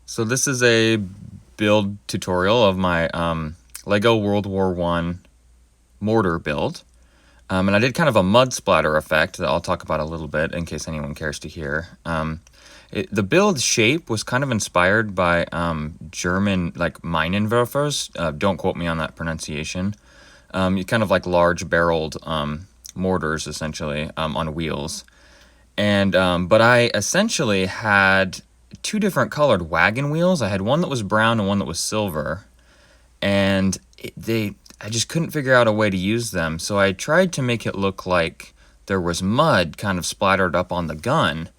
So this is a build tutorial of my Lego WW1 mortar build. And I did kind of a mud splatter effect that I'll talk about a little bit in case anyone cares to hear. The build shape was kind of inspired by German, like Minenwerfers. Don't quote me on that pronunciation. You kind of like large barreled mortars, essentially, on wheels. And but I essentially had two different colored wagon wheels. I had one that was brown and one that was silver, and I just couldn't figure out a way to use them. So I tried to make it look like there was mud kind of splattered up on the gun,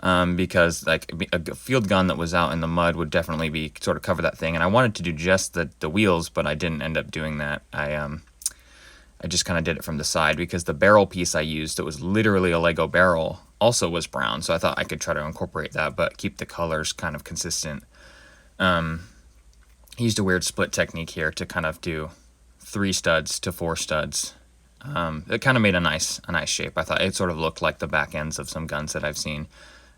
because like a field gun that was out in the mud would definitely be sort of cover that thing. And I wanted to do just the wheels, but I didn't end up doing that. I just kind of did it from the side because the barrel piece I used, that was literally a Lego barrel, also was brown. So I thought I could try to incorporate that, but keep the colors kind of consistent. I used a weird split technique here to kind of do 3 studs to 4 studs. It kind of made a nice shape. I thought it sort of looked like the back ends of some guns that I've seen.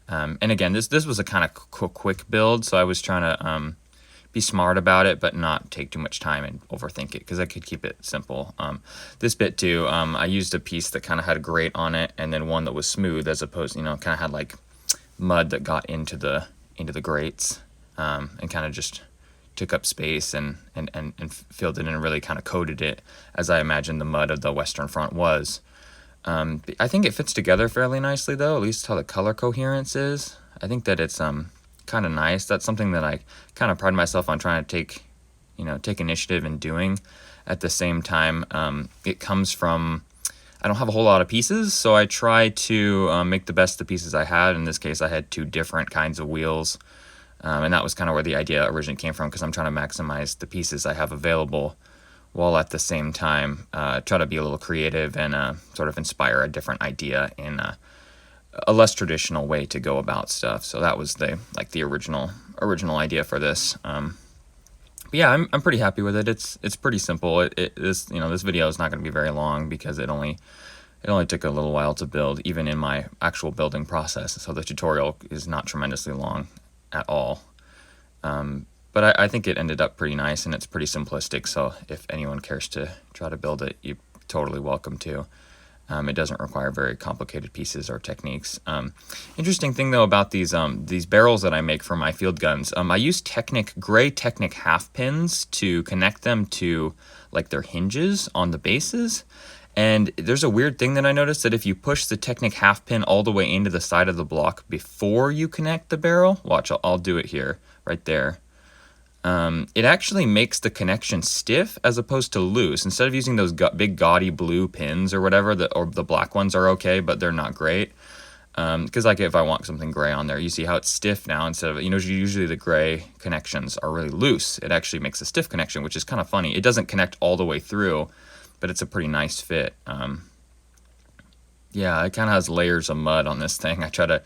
And again, this was a kind of quick build, so I was trying to be smart about it, but not take too much time and overthink it, because I could keep it simple. This bit too, I used a piece that kind of had a grate on it, and then one that was smooth, as opposed, kind of had like mud that got into the grates, and kind of just took up space and filled it in and really kind of coated it as I imagined the mud of the Western Front was. I think it fits together fairly nicely, though, at least how the color coherence is. I think that it's kind of nice. That's something that I kind of pride myself on trying to take initiative in doing. At the same time, it comes from, I don't have a whole lot of pieces, so I try to make the best of the pieces I had. In this case, I had 2 different kinds of wheels, and that was kind of where the idea originally came from, because I'm trying to maximize the pieces I have available, while at the same time try to be a little creative and sort of inspire a different idea in a less traditional way to go about stuff. So that was the original idea for this. But yeah, I'm pretty happy with it. It's pretty simple. This video is not going to be very long, because it only took a little while to build, even in my actual building process. So the tutorial is not tremendously long at all. But I think it ended up pretty nice, and it's pretty simplistic. So if anyone cares to try to build it, you're totally welcome to. It doesn't require very complicated pieces or techniques. Interesting thing, though, about these barrels that I make for my field guns, I use gray Technic half pins to connect them to like their hinges on the bases. And there's a weird thing that I noticed, that if you push the Technic half pin all the way into the side of the block before you connect the barrel, watch, I'll do it here, right there. It actually makes the connection stiff as opposed to loose. Instead of using those big gaudy blue pins or whatever, or the black ones are okay, but they're not great. Because like if I want something gray on there, you see how it's stiff now, instead of, usually the gray connections are really loose. It actually makes a stiff connection, which is kind of funny. It doesn't connect all the way through, but it's a pretty nice fit. Yeah, it kind of has layers of mud on this thing. I try to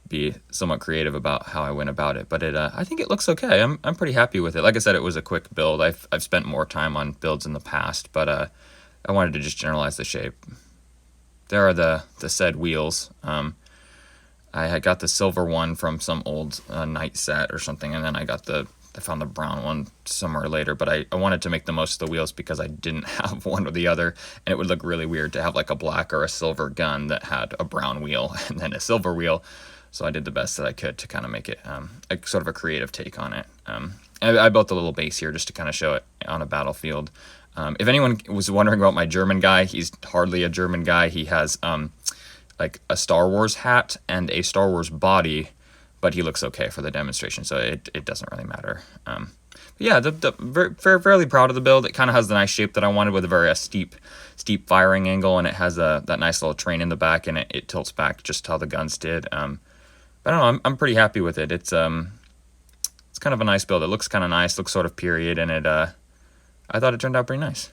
be somewhat creative about how I went about it, but I think it looks okay. I'm pretty happy with it. Like I said, it was a quick build. I've spent more time on builds in the past, but I wanted to just generalize the shape. There are the said wheels. I had got the silver one from some old night set or something, and then I found the brown one somewhere later, but I wanted to make the most of the wheels because I didn't have one or the other, and it would look really weird to have like a black or a silver gun that had a brown wheel and then a silver wheel. So I did the best that I could to kind of make it a sort of a creative take on it. I built a little base here just to kind of show it on a battlefield. If anyone was wondering about my German guy, he's hardly a German guy. He has like a Star Wars hat and a Star Wars body, but he looks okay for the demonstration, so it doesn't really matter. But yeah, fairly proud of the build. It kind of has the nice shape that I wanted, with a very steep firing angle, and it has that nice little train in the back, and it tilts back just how the guns did. But I don't know, I'm pretty happy with it. It's kind of a nice build. It looks kind of nice, looks sort of period, and I thought it turned out pretty nice.